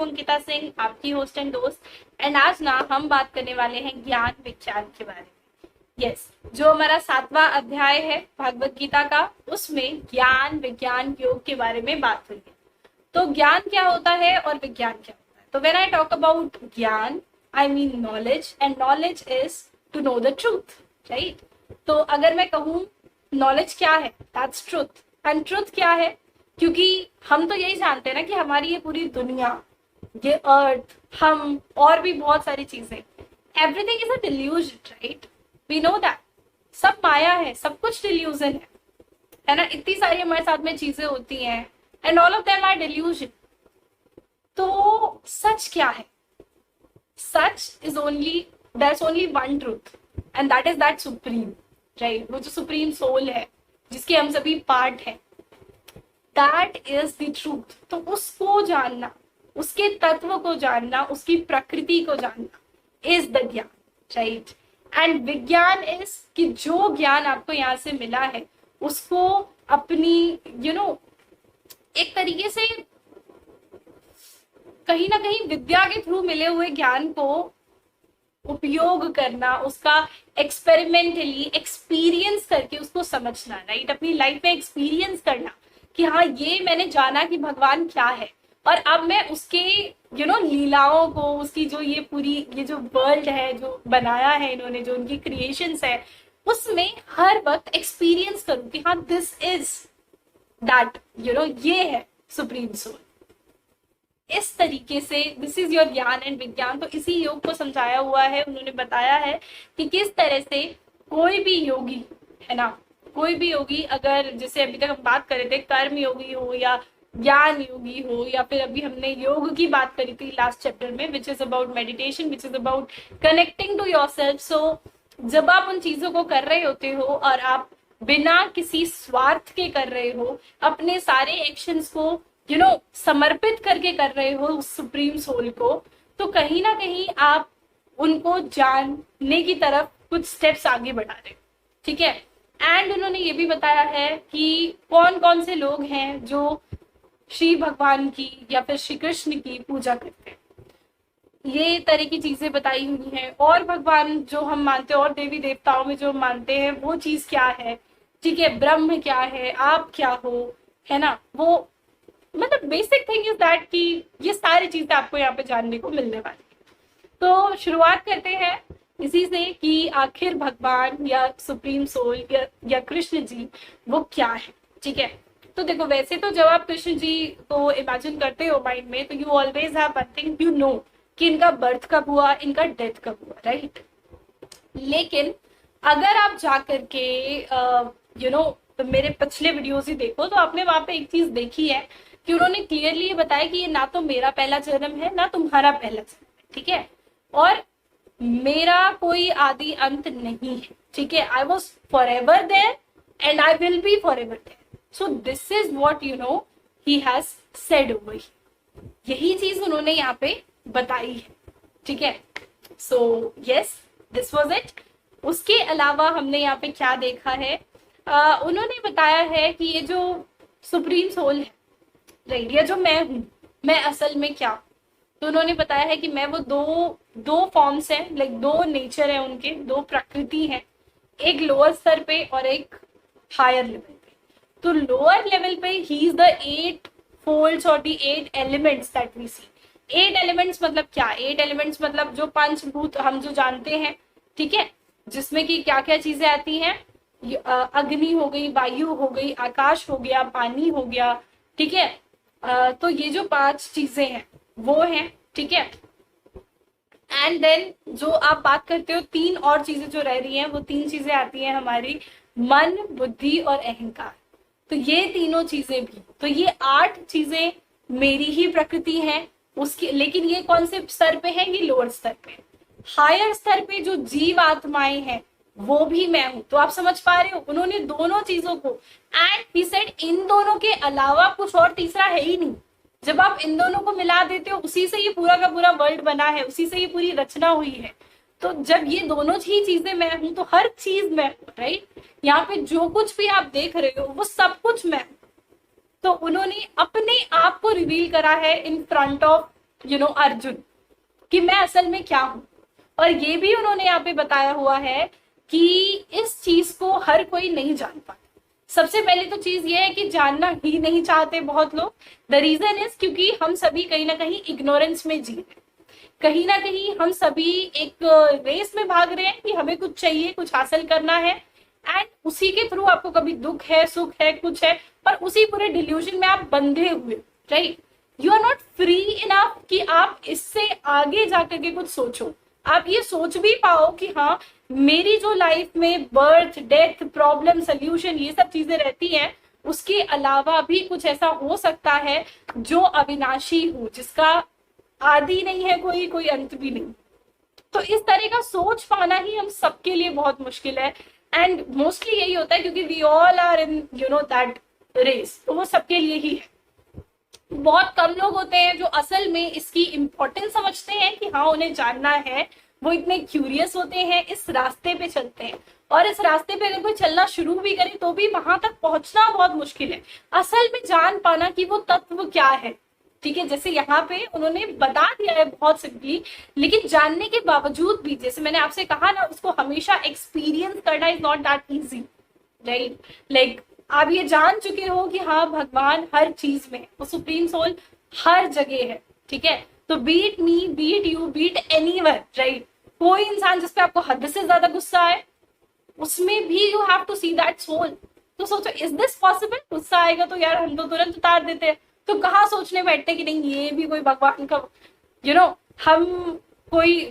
हूँ अंकिता सिंह, आपकी host and दोस्त। एंड आज ना हम बात करने वाले हैं ज्ञान विज्ञान के बारे में। यस, जो हमारा 7वां अध्याय है भागवत गीता का, उसमें ज्ञान विज्ञान योग के बारे में बात हुई है। तो ज्ञान क्या होता है और विज्ञान क्या होता है? तो when I talk about gyan, I mean knowledge, and knowledge is to know the truth, right? तो अगर मैं कहूँ नॉलेज क्या है, दैट्स ट्रूथ। एंड ट्रूथ क्या है? क्योंकि हम तो यही जानते हैं ना कि हमारी ये पूरी दुनिया, ये अर्थ, हम और भी बहुत सारी चीजें, everything is a delusion, right? We know that सब माया है, सब कुछ डिल्यूजन है ना? इतनी सारी हमारे साथ में चीजें होती हैं and all of them are delusion. तो सच क्या है? सच is only, that's only one truth, and that is that supreme, right? वो जो सुप्रीम सोल है, जिसके हम सभी पार्ट हैं, दैट इज द ट्रूथ। तो उसको जानना, उसके तत्व को जानना, उसकी प्रकृति को जानना इज द ज्ञान, राइट? एंड विज्ञान इज कि जो ज्ञान आपको यहाँ से मिला है उसको अपनी एक तरीके से कहीं ना कहीं विद्या के थ्रू मिले हुए ज्ञान को उपयोग करना, उसका एक्सपेरिमेंटली एक्सपीरियंस करके उसको समझना, राइट? अपनी लाइफ में एक्सपीरियंस करना कि हाँ, ये मैंने जाना कि भगवान क्या है, और अब मैं उसके लीलाओं को, उसकी जो ये पूरी ये जो वर्ल्ड है जो बनाया है इन्होंने, जो उनकी क्रिएशंस है, उसमें हर वक्त एक्सपीरियंस करूं कि हाँ, दिस इज दैट, ये है सुप्रीम सोल। इस तरीके से दिस इज योर ज्ञान एंड विज्ञान। तो इसी योग को समझाया हुआ है, उन्होंने बताया है कि किस तरह से कोई भी योगी है ना, कोई भी योगी, अगर जैसे अभी तक हम बात कर रहे थे कर्म योगी हो या ज्ञान योगी हो, या फिर अभी हमने योग की बात करी थी लास्ट चैप्टर में, which is about meditation, which is about connecting to yourself. So जब आप उन चीजों को कर रहे होते हो और आप बिना किसी स्वार्थ के कर रहे हो, अपने सारे एक्शंस को समर्पित करके कर रहे हो उस सुप्रीम सोल को, तो कहीं ना कहीं आप उनको जानने की तरफ कुछ स्टेप्स आगे बढ़ा रहे हो, ठीक है? एंड उन्होंने ये भी बताया है कि कौन कौन से लोग हैं जो श्री भगवान की या फिर श्री कृष्ण की पूजा करते हैं, ये तरह की चीजें बताई हुई हैं। और भगवान जो हम मानते हैं और देवी देवताओं में जो हम मानते हैं वो चीज क्या है, ठीक है? ब्रह्म क्या है, आप क्या हो, है ना? वो मतलब बेसिक थिंग इज दैट कि ये सारी चीजें आपको यहाँ पे जानने को मिलने वाली है। तो शुरुआत करते हैं इसी से कि आखिर भगवान या सुप्रीम सोल या कृष्ण जी वो क्या है, ठीक है? तो देखो, वैसे तो जब आप कृष्ण जी को इमेजिन करते हो माइंड में, तो you always have one thing, you know कि इनका बर्थ कब हुआ, इनका डेथ कब हुआ, राइट? लेकिन अगर आप जाकर के तो मेरे पिछले वीडियोस ही देखो, तो आपने वहां पे एक चीज देखी है कि उन्होंने क्लियरली ये बताया कि ये ना तो मेरा पहला जन्म है ना तुम्हारा पहला जन्म है, ठीक है? और मेरा कोई आदि अंत नहीं है, ठीक है? I was forever there and I will be forever there. So this is what he has said over. यही चीज उन्होंने यहाँ पे बताई है, ठीक है? So yes, this was it. उसके अलावा हमने यहाँ पे क्या देखा है, उन्होंने बताया है कि ये जो सुप्रीम सोल है, राइट, या जो मैं हूं, मैं असल में क्या? तो उन्होंने बताया है कि मैं वो दो फॉर्म्स हैं, लाइक दो नेचर है उनके, दो प्रकृति है, एक लोअर स्तर पे और एक हायर लेवल पे। तो लोअर लेवल पे ही इज द 8 फोल्ड्स और the 8 elements that we see. 8 elements मतलब क्या? 8 एलिमेंट्स मतलब जो पंचभूत हम जो जानते हैं, ठीक है? जिसमें कि क्या क्या चीजें आती हैं, अग्नि हो गई, वायु हो गई, आकाश हो गया, पानी हो गया, ठीक है? तो ये जो 5 चीजें हैं वो हैं, ठीक है? एंड देन जो आप बात करते हो 3 और चीजें जो रह रही हैं, वो 3 चीजें आती हैं हमारी, मन, बुद्धि और अहंकार। तो ये तीनों चीजें भी, तो ये 8 चीजें मेरी ही प्रकृति है उसकी, लेकिन ये कौन से स्तर पे है? ये लोअर स्तर पे। हायर स्तर पे जो जीव आत्माएं हैं वो भी मैं हूं। तो आप समझ पा रहे हो, उन्होंने दोनों चीजों को, एंड ही सेड इन दोनों के अलावा कुछ और तीसरा है ही नहीं। जब आप इन दोनों को मिला देते हो, उसी से ये पूरा का पूरा वर्ल्ड बना है, उसी से ये पूरी रचना हुई है। तो जब ये दोनों ही चीजें मैं हूं, तो हर चीज मैं हूं, राइट? यहाँ पे जो कुछ भी आप देख रहे हो वो सब कुछ मैं हूं। तो उन्होंने अपने आप को रिवील करा है इन फ्रंट ऑफ अर्जुन, कि मैं असल में क्या हूं। और ये भी उन्होंने यहाँ पे बताया हुआ है कि इस चीज को हर कोई नहीं जान पाता। सबसे पहले तो चीज ये है कि जानना ही नहीं चाहते बहुत लोग। द रीजन इज क्योंकि हम सभी कहीं ना कहीं इग्नोरेंस में जी रहे हैं, कहीं ना कहीं हम सभी एक रेस में भाग रहे हैं कि हमें कुछ चाहिए, कुछ हासिल करना है, एंड उसी के थ्रू आपको कभी दुख है, सुख है, कुछ है, और उसी पूरे डिल्यूजन में आप बंधे हुए, right. You are not free enough कि आप इससे आगे जाकर के कुछ सोचो, आप ये सोच भी पाओ कि हाँ, मेरी जो लाइफ में बर्थ, डेथ, प्रॉब्लम, सोल्यूशन, ये सब चीजें रहती हैं, उसके अलावा भी कुछ ऐसा हो सकता है जो अविनाशी हो, जिसका आदि नहीं है कोई, कोई अंत भी नहीं। तो इस तरह का सोच पाना ही हम सबके लिए बहुत मुश्किल है, एंड मोस्टली यही होता है क्योंकि we all are in that race, तो वो सबके लिए ही है। बहुत कम लोग होते हैं जो असल में इसकी इंपॉर्टेंस समझते हैं कि हाँ, उन्हें जानना है, वो इतने क्यूरियस होते हैं, इस रास्ते पे चलते हैं। और इस रास्ते पे अगर कोई चलना शुरू भी करे तो भी वहां तक पहुंचना बहुत मुश्किल है, असल में जान पाना कि वो तत्व क्या है। ठीक है, जैसे यहाँ पे उन्होंने बता दिया है बहुत सिंपली, लेकिन जानने के बावजूद भी, जैसे मैंने आपसे कहा ना, उसको हमेशा एक्सपीरियंस करना is not that easy, right. Like आप ये जान चुके हो कि हाँ, भगवान हर चीज में, वो सुप्रीम सोल हर जगह है, ठीक है। तो beat me, beat you, beat anyone, right. कोई इंसान जिसपे आपको हद से ज्यादा गुस्सा है, उसमें भी you have to see that soul. तो सोचो, इज दिस पॉसिबल? गुस्सा आएगा तो यार हम तो तुरंत उतार देते हैं, तो कहाँ सोचने बैठते कि नहीं ये भी कोई भगवान का, हम कोई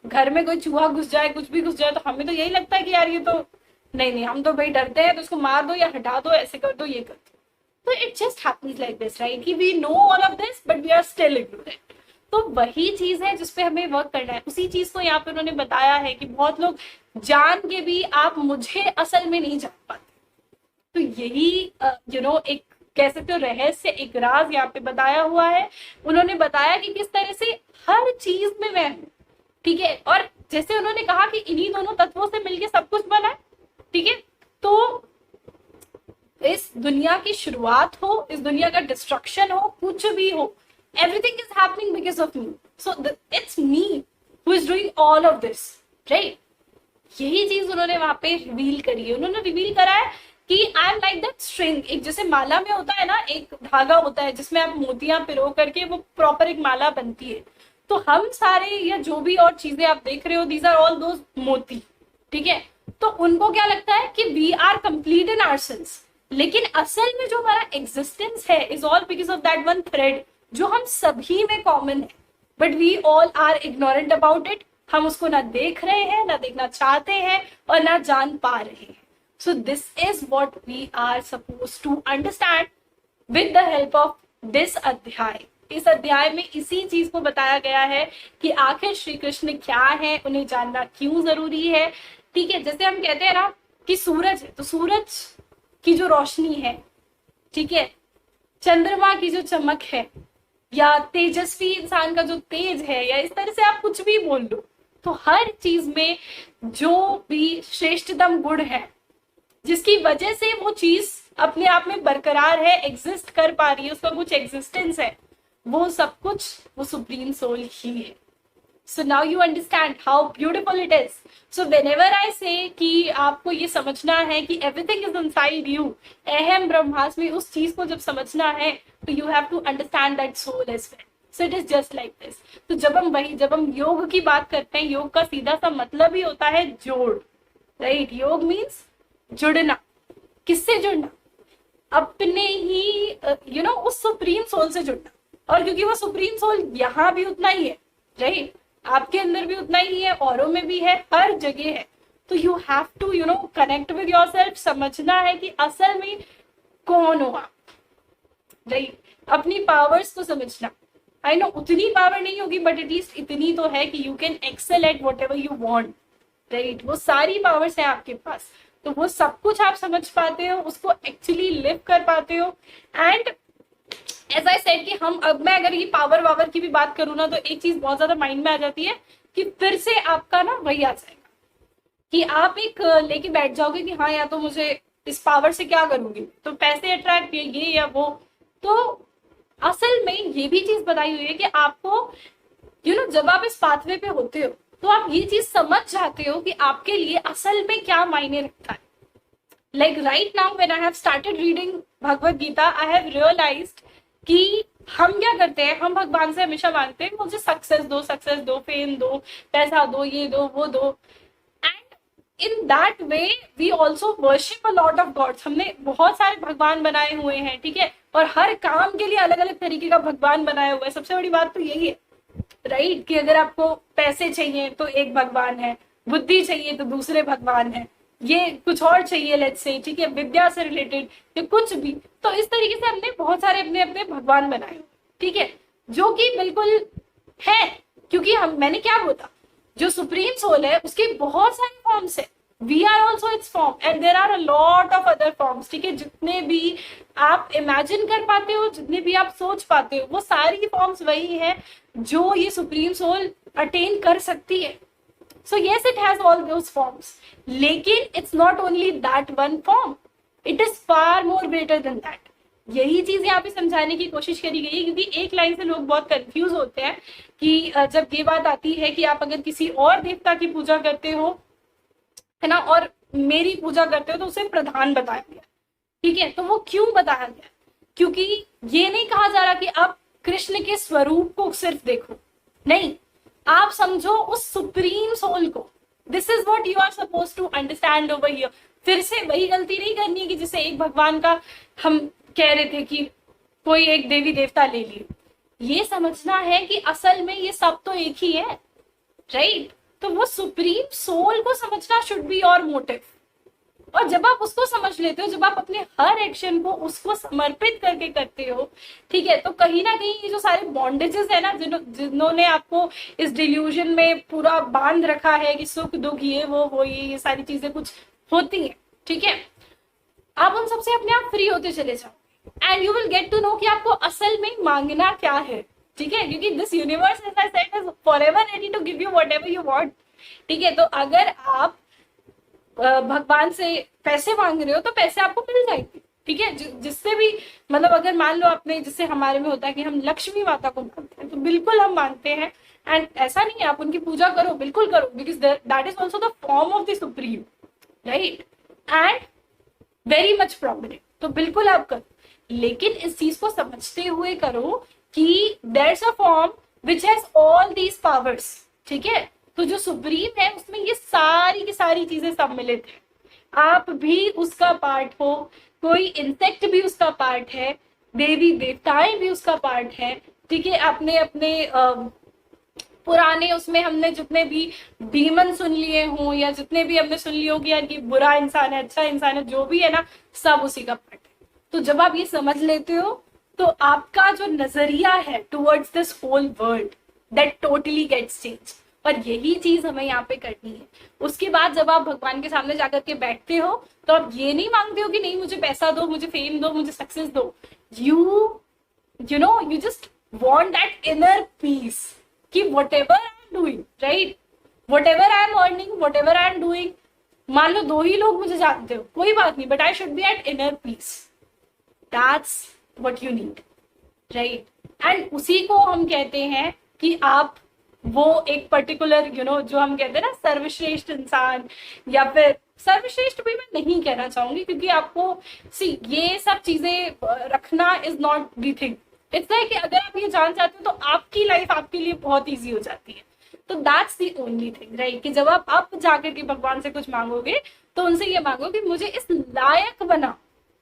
घर में कोई चूहा घुस जाए, कुछ भी घुस जाए, तो हमें तो यही लगता है कि यार ये तो नहीं, हम तो भाई डरते हैं, तो उसको मार दो या हटा दो, ऐसे कर दो, ये कर दो। तो it just happens like this, right, कि we know all of this but we are still ignorant. तो वही चीज है जिसपे हमें वर्क करना है। उसी चीज को यहाँ पे उन्होंने बताया है कि बहुत लोग जान के भी आप मुझे असल में नहीं जान पाते। तो यही एक कह सकते हो रहस्य, एक राज यहाँ पे बताया हुआ है। उन्होंने बताया कि किस तरह से हर चीज में मैं हूँ, ठीक है। और जैसे उन्होंने कहा कि इन्हीं दोनों तत्वों से मिलके सब कुछ बना है, ठीक है। तो इस दुनिया की शुरुआत हो, इस दुनिया का डिस्ट्रक्शन हो, कुछ भी हो, everything is happening because of me, so it's me who is doing all of this, right। यही चीज उन्होंने वहां पे रिवील करी है। उन्होंने रिवील करा है कि I am like that string. एक जैसे माला में होता है ना, एक धागा होता है जिसमें आप मोतियां पिरो करके वो प्रॉपर एक माला बनती है। तो हम सारे या जो भी और चीजें आप देख रहे हो, दीज आर ऑल दोज मोती, ठीक है। तो उनको क्या लगता है कि we are complete in ourselves, लेकिन असल में जो हमारा एग्जिस्टेंस है is all because of that one thread जो हम सभी में कॉमन है, but we all are ignorant about it. हम उसको ना देख रहे हैं, ना देखना चाहते हैं, और ना जान पा रहे हैं। So this is what we are suppose to understand with the help of this adhyay. इस अध्याय में इसी चीज को बताया गया है कि आखिर श्री कृष्ण क्या है, उन्हें जानना क्यों जरूरी है, ठीक है। जैसे हम कहते हैं ना कि सूरज है, तो सूरज की जो रोशनी है, ठीक है, चंद्रमा की जो चमक है, या तेजस्वी इंसान का जो तेज है, या इस तरह से आप कुछ भी बोल लो, तो हर चीज में जो भी श्रेष्ठतम गुण है, जिसकी वजह से वो चीज अपने आप में बरकरार है, एग्जिस्ट कर पा रही है, उसका कुछ एग्जिस्टेंस है, वो सब कुछ वो सुप्रीम सोल ही है। So now you understand how beautiful it is. So whenever I say कि आपको ये समझना है कि everything is inside you, अहम ब्रह्मास्मि, उस चीज को जब समझना है तो you have to understand that soul as well. So it is just like this. तो जब हम योग की बात करते हैं, योग का सीधा सा मतलब ही होता है जोड़, राइट। योग मीन्स जुड़ना। किससे जुड़ना? अपने ही उस सुप्रीम सोल से जुड़ना। और क्योंकि वो सुप्रीम सोल यहाँ भी उतना ही है, राइट, आपके अंदर भी उतना ही है, औरों में भी है, हर जगह है। तो you have to connect with yourself, समझना है कि असल में कौन हो आप, राइट। अपनी पावर्स को समझना। आई नो उतनी पावर नहीं होगी, बट एटलीस्ट इतनी तो है कि you can excel at whatever you want, right. वो सारी पावर्स है आपके पास, तो वो सब कुछ आप समझ पाते हो, उसको एक्चुअली लिव कर पाते हो। एंड एज आई सेड कि मैं अगर ये पावर की भी बात करूँ ना, तो एक चीज बहुत ज्यादा माइंड में आ जाती है कि फिर से आपका ना वही आ जाएगा कि आप एक लेके बैठ जाओगे कि हाँ, या तो मुझे इस पावर से क्या करूंगी, तो पैसे अट्रैक्ट, ये या वो। तो असल में ये भी चीज बताई हुई है कि आपको जब आप इस पाथवे पे होते हो तो आप ये चीज समझ जाते हो कि आपके लिए असल में क्या मायने रखता है. Like right now when I have started reading Bhagavad Gita, I have realized कि हम क्या करते हैं, हम भगवान से हमेशा मांगते हैं मुझे सक्सेस दो, फेम दो, पैसा दो, ये दो, वो दो. And in that way we also worship a lot of gods. हमने बहुत सारे भगवान बनाए हुए हैं, ठीक है, और हर काम के लिए अलग अलग तरीके का भगवान बनाया हुआ है. सबसे बड़ी बात तो यही है, राइट, कि अगर आपको पैसे चाहिए तो एक भगवान है, बुद्धि चाहिए तो दूसरे भगवान है, ये कुछ और चाहिए लेट्स से, ठीक है, विद्या से रिलेटेड या कुछ भी. तो इस तरीके से हमने बहुत सारे अपने अपने भगवान बनाए, ठीक है, जो कि बिल्कुल है, क्योंकि मैंने क्या बोला, जो सुप्रीम सोल है उसके बहुत सारे फॉर्म्स है. We are also its form and there are a lot of other forms, ठीक है. जितने भी आप इमेजिन कर पाते हो, जितने भी आप सोच पाते हो, वो सारी फॉर्म्स वही है जो ये सुप्रीम सोल अटेन कर सकती है. So yes, it has all those forms. लेकिन it's not only that one form. It is far more greater than that. यही चीज यहाँ पे समझाने की कोशिश करी गई है, क्योंकि एक लाइन से लोग बहुत कंफ्यूज होते हैं कि जब ये बात आती है कि आप अगर किसी और देवता की पूजा करते हो, है ना, और मेरी पूजा करते हो, तो उसे प्रधान बताया गया, ठीक है. तो वो क्यों बताया गया? क्योंकि ये नहीं कहा जा रहा कि आप कृष्ण के स्वरूप को सिर्फ देखो, नहीं, आप समझो उस सुप्रीम सोल को. This is what you are suppose to understand over here. फिर से वही गलती नहीं करनी है कि जैसे एक भगवान का हम कह रहे थे कि कोई एक देवी देवता ले लिए. ये समझना है कि असल में ये सब तो एक ही है, राइट. तो वो सुप्रीम सोल को समझना शुड बी योर मोटिव. और जब आप उसको समझ लेते हो, जब आप अपने हर एक्शन को उसको समर्पित करके करते हो, ठीक है, तो कहीं ना कहीं ये जो सारे बॉन्डेजेस है ना, जिन्होंने आपको इस डिल्यूजन में पूरा बांध रखा है कि सुख दुख ये वो ये सारी चीजें कुछ होती है, ठीक है, आप उन सबसे अपने आप फ्री होते चले जाओ and you will get to know कि आपको असल में मांगना क्या है, ठीक है. क्योंकि this universe as I said is forever ready to give you whatever you want, ठीक है. तो अगर आप भगवान से पैसे मांग रहे हो तो पैसे आपको मिल जाएंगे, ठीक है. जिससे भी, मतलब अगर मान लो आपने, जिससे हमारे में होता है कि हम लक्ष्मी माता को मानते हैं, तो बिल्कुल हम मानते हैं. एंड ऐसा नहीं है, आप उनकी पूजा करो, बिल्कुल करो, because that is also the form of the supreme, right, and very much prominent. तो बिल्कुल आप करो, लेकिन इस चीज को समझते हुए करो कि there's a form which has all these powers, ठीक है. तो जो सुप्रीम है उसमें ये सारी की सारी चीजें सम्मिलित है. आप भी उसका पार्ट हो, कोई इंसेक्ट भी उसका पार्ट है, देवी देवताएं भी उसका पार्ट है, ठीक है. आपने अपने पुराने उसमें हमने जितने भी डीमन सुन लिए हों, या जितने भी हमने सुन लिए हो कि यार ये बुरा इंसान है, अच्छा इंसान है, जो भी है ना, सब उसी का पार्ट है. तो जब आप ये समझ लेते हो तो आपका जो नजरिया है towards this whole world, that totally gets change. और यही चीज हमें यहाँ पे करनी है. उसके बाद जब आप भगवान के सामने जाकर के बैठते हो तो आप ये नहीं मांगते हो कि नहीं मुझे पैसा दो, मुझे फेम दो, मुझे सक्सेस दो. You know you just want that inner peace कि whatever I am doing, right, whatever I am earning, whatever I am doing, मान लो 2 ही लोग मुझे जानते हो, कोई बात नहीं, but I should be eight inner peace. That's what you need, right. And उसी को हम कहते हैं कि आप वो एक पर्टिकुलर जो हम कहते हैं ना सर्वश्रेष्ठ इंसान, या फिर सर्वश्रेष्ठ भी मैं नहीं कहना चाहूंगी, क्योंकि आपको ये सब चीजें रखना is not the thing. It's like कि अगर आप ये जान चाहते हो तो आपकी लाइफ आपके लिए बहुत ईजी हो जाती है. तो that's the only thing, right, कि जब आप जाकर के भगवान से कुछ मांगोगे तो उनसे ये मांगो कि मुझे इस लायक बना,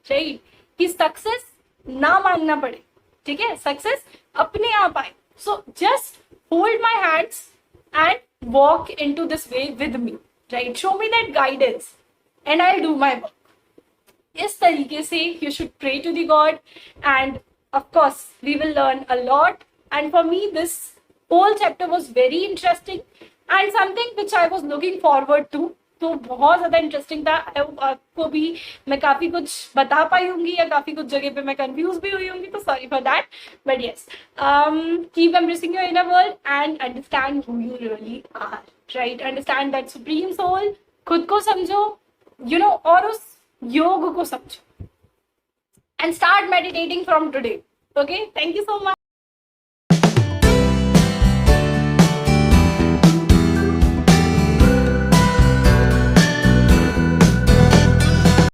राइट, कि सक्सेस ना मांगना पड़े, ठीक है, सक्सेस अपने आप आए. So just hold my hands and walk into this way with me, right, show me that guidance and I'll do my work. इस तरीके से you should pray to the God, and of course we will learn a lot. And for me this whole chapter was very interesting and something which I was looking forward to. तो बहुत ज्यादा interesting था. आपको भी मैं काफी कुछ बता पाई होंगी या काफी कुछ जगह पे मैं कंफ्यूज भी हुई होंगी, तो sorry for that. But yes, keep embracing your inner world and understand who you really are, right. Understand that supreme soul. खुद को समझो, और उस योग को समझो, and start meditating from today. Okay, thank you so much.